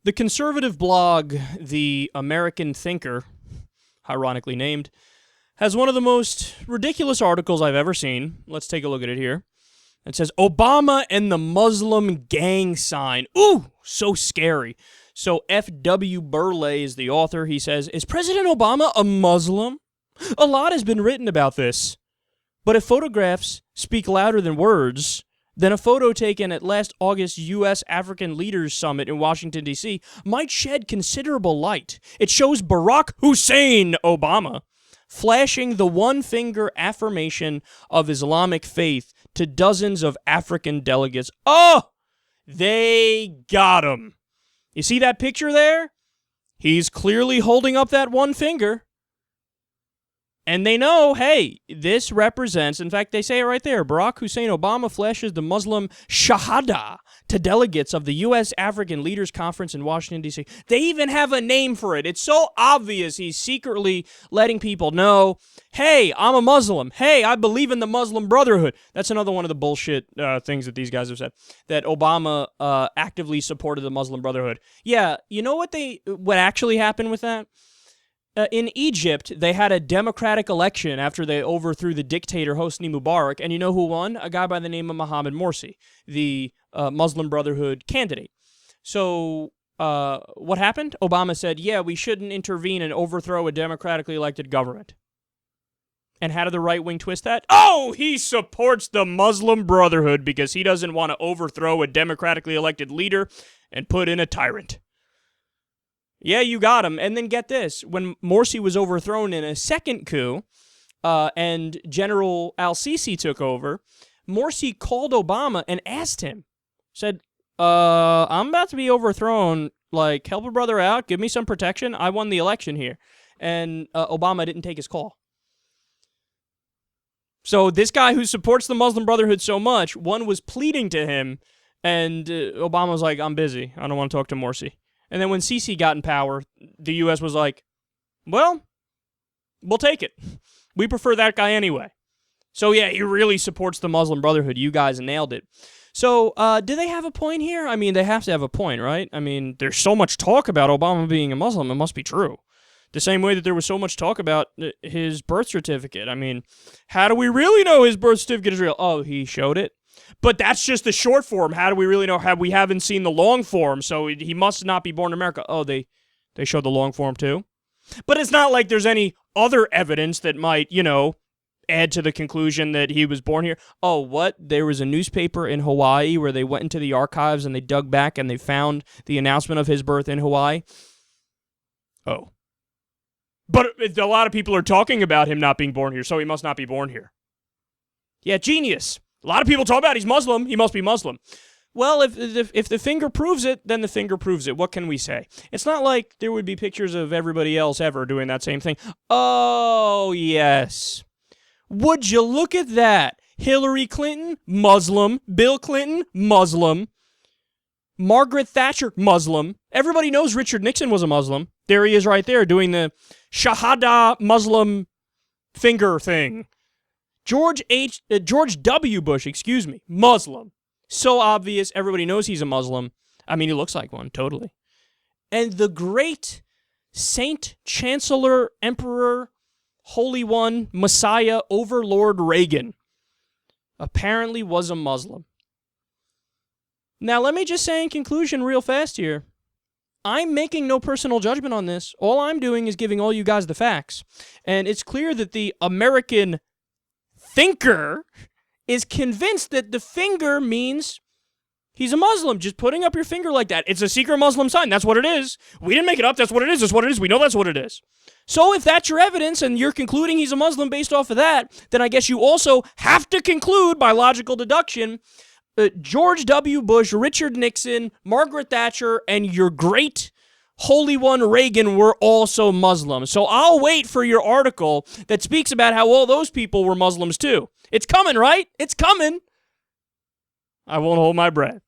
The conservative blog, The American Thinker, ironically named, has one of the most ridiculous articles I've ever seen. Let's take a look at it here. It says, Obama and the Muslim gang sign. Ooh, so scary. So F.W. Burleigh is the author. He says, is President Obama a Muslim? A lot has been written about this. But if photographs speak louder than words, then a photo taken at last August's U.S. African Leaders Summit in Washington, D.C. might shed considerable light. It shows Barack Hussein Obama flashing the one-finger affirmation of Islamic faith to dozens of African delegates. Oh, they got him. You see that picture there? He's clearly holding up that one finger. And they know, hey, this represents, in fact, they say it right there, Barack Hussein Obama flashes the Muslim Shahada to delegates of the U.S. African Leaders Conference in Washington, D.C. They even have a name for it. It's so obvious he's secretly letting people know, hey, I'm a Muslim. Hey, I believe in the Muslim Brotherhood. That's another one of the bullshit things that these guys have said, that Obama actively supported the Muslim Brotherhood. Yeah, you know what actually happened with that? In Egypt, they had a democratic election after they overthrew the dictator Hosni Mubarak, and you know who won? A guy by the name of Mohamed Morsi, the Muslim Brotherhood candidate. So what happened? Obama said, yeah, we shouldn't intervene and overthrow a democratically elected government. And how did the right wing twist that? Oh, he supports the Muslim Brotherhood because he doesn't want to overthrow a democratically elected leader and put in a tyrant. Yeah, you got him. And then get this. When Morsi was overthrown in a second coup and General al-Sisi took over, Morsi called Obama and asked him, said, I'm about to be overthrown. Like, help a brother out. Give me some protection. I won the election here. And Obama didn't take his call. So this guy who supports the Muslim Brotherhood so much, one was pleading to him, and Obama was like, I'm busy. I don't want to talk to Morsi. And then when Sisi got in power, the U.S. was like, well, we'll take it. We prefer that guy anyway. So yeah, he really supports the Muslim Brotherhood. You guys nailed it. So do they have a point here? I mean, they have to have a point, right? I mean, there's so much talk about Obama being a Muslim. It must be true. The same way that there was so much talk about his birth certificate. I mean, how do we really know his birth certificate is real? Oh, he showed it. But that's just the short form. How do we really know? We haven't seen the long form, so he must not be born in America. Oh, they showed the long form too? But it's not like there's any other evidence that might, add to the conclusion that he was born here. Oh, what? There was a newspaper in Hawaii where they went into the archives and they dug back and they found the announcement of his birth in Hawaii? Oh. But a lot of people are talking about him not being born here, so he must not be born here. Yeah, genius. A lot of people talk about he's Muslim. He must be Muslim. Well, if the finger proves it, then the finger proves it. What can we say? It's not like there would be pictures of everybody else ever doing that same thing. Oh, yes. Would you look at that? Hillary Clinton, Muslim. Bill Clinton, Muslim. Margaret Thatcher, Muslim. Everybody knows Richard Nixon was a Muslim. There he is right there doing the Shahada Muslim finger thing. George W. Bush, Muslim. So obvious, everybody knows he's a Muslim. I mean, he looks like one, totally. And the great Saint, Chancellor, Emperor, Holy One, Messiah, Overlord Reagan apparently was a Muslim. Now, let me just say in conclusion real fast here, I'm making no personal judgment on this. All I'm doing is giving all you guys the facts. And it's clear that the American thinker is convinced that the finger means he's a Muslim. Just putting up your finger like that. It's a secret Muslim sign. That's what it is. We didn't make it up. That's what it is. That's what it is. We know that's what it is. So if that's your evidence and you're concluding he's a Muslim based off of that, then I guess you also have to conclude by logical deduction George W. Bush, Richard Nixon, Margaret Thatcher, and your great Holy One Reagan were also Muslim. So I'll wait for your article that speaks about how all those people were Muslims too. It's coming, right? It's coming. I won't hold my breath.